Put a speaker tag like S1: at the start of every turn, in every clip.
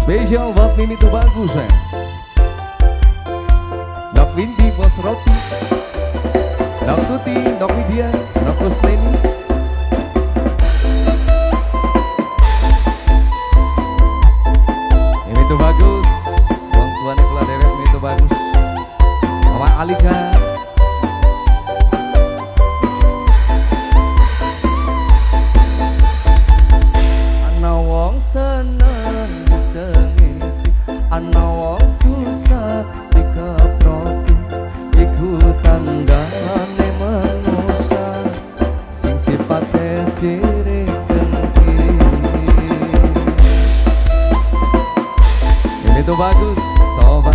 S1: Spesial buat Mimi tuh bagus ya. Dok Windy bos roti, Dok Tuti, Dok Widya, Dok Kusneni. Mimi tuh bagus, Bang Tuan Nikola Dewek Mimi tuh bagus. Mama Alika. Ana wong seneng disengiti, ana wong susah dikeproki, iku tandane manusia sing sipate sirik dengki. Ini tuh bagus, coba.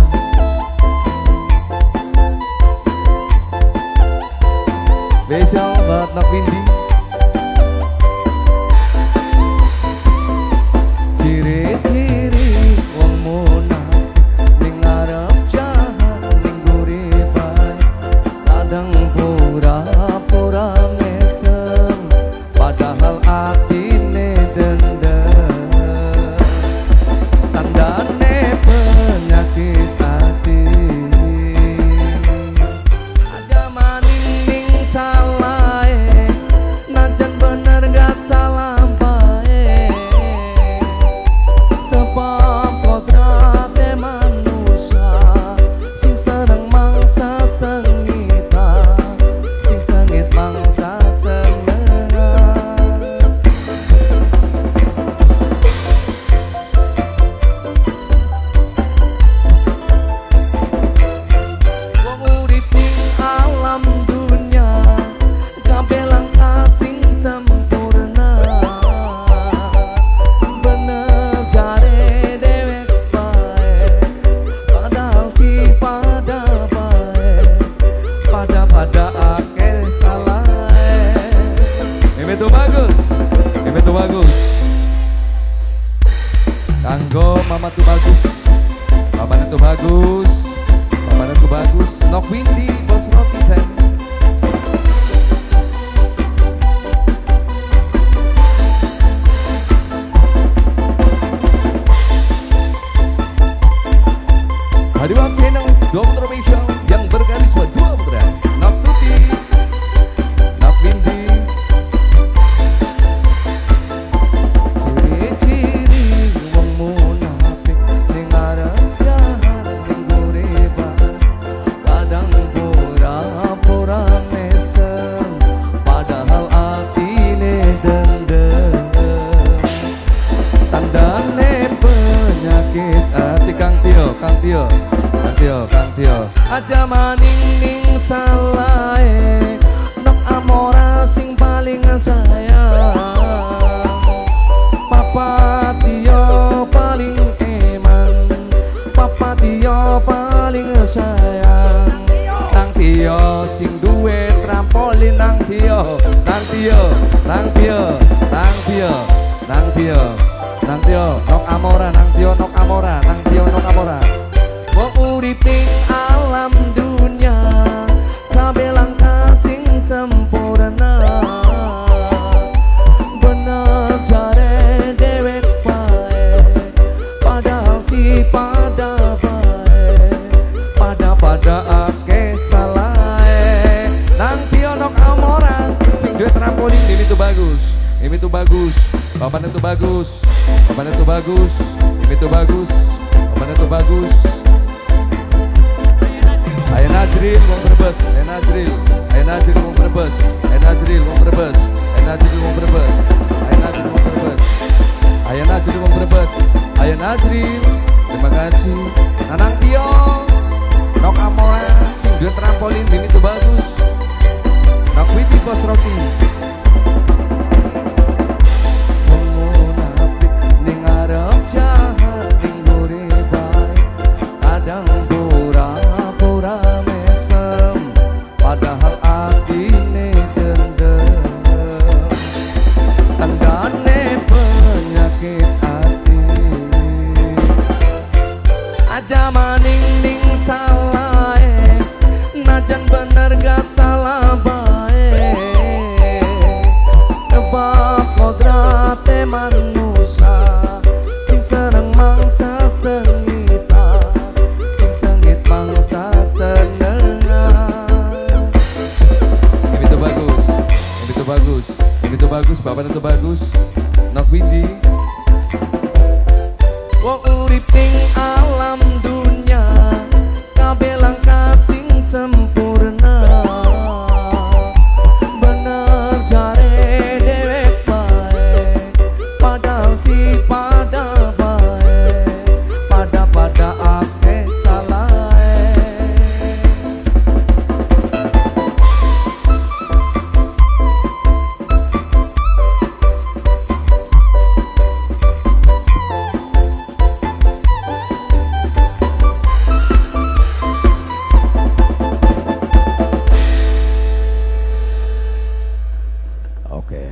S1: Spesial buat Nok Windy. Ciri-ciri wong munafik ning ngarep jahat ning guripan, kadang pura-pura mesem padahal atine dendem. Tandane penyakit hati. Aja maning ning salahe, najan bener gak salah bae. Sebab kodrate manusia sing seneng mangsa sengita, sing sengit mangsa senengan. Wong urip ning alam dunya kabeh langkah sing sempurna. Bener jare dewek bae, padahal si pada bae, pada akeh salah. Ini tuh bagus, ini tuh bagus. Kanggo mama tuh bagus, papanya tuh bagus, papanya tuh bagus. Nok Windy bos roti sen. Hadiwan channel Dr. Michelle yang berkarisma dua putra, Nok Tuti, Nok Windy. Ciri-ciri wong munafik ning ngarep jahat ning guriban, kadang pura-pura mesem padahal atine dendem. Tandane penyakit hati. Kang Tio, Kang Tio, Kang Tio, Kang Tio. Aja maning ning salahe, Nok Amora sing paling sayang. Papa Tio paling eman, Papa Tio paling sayang. Nang Tio sing duwe trampolin, nang Tio, nang Tio, nang Tio, nang Tio, nang Tio, nang Tio, Nok Amora, nang Tio, Nok Amora, nang Tio, Nok Amora. Wong urip ning alam dunya kabeh langkah sing sempurna. Bener jare dewek bae, padahal si pada bae, pada akeh salah. Nang Tio Nok Amora sing duwe trampolin. Ini tuh bagus, ini tuh bagus, papanya tuh bagus, papanya tuh bagus, ini tuh bagus, papanya tuh bagus. Ayo Najril wong Brebes, ayo Najril, ayo Najril wong Brebes, ayo Najril wong Brebes, ayo Najril wong Brebes, ayo Najril wong Brebes, ayo Najril wong Brebes, ayo Najril. Terima kasih. Nanang Tio, Nok Amora sing duwe trampolin. Ini tuh bagus. Nok Windy bos roti. Wong munafik ning ngarep jahat ning guriban, kadang pura-pura mesem padahal bagus. Itu bagus, bapak itu bagus. Nok Windy. Wong urip ning alam dunya kabeh langkah sing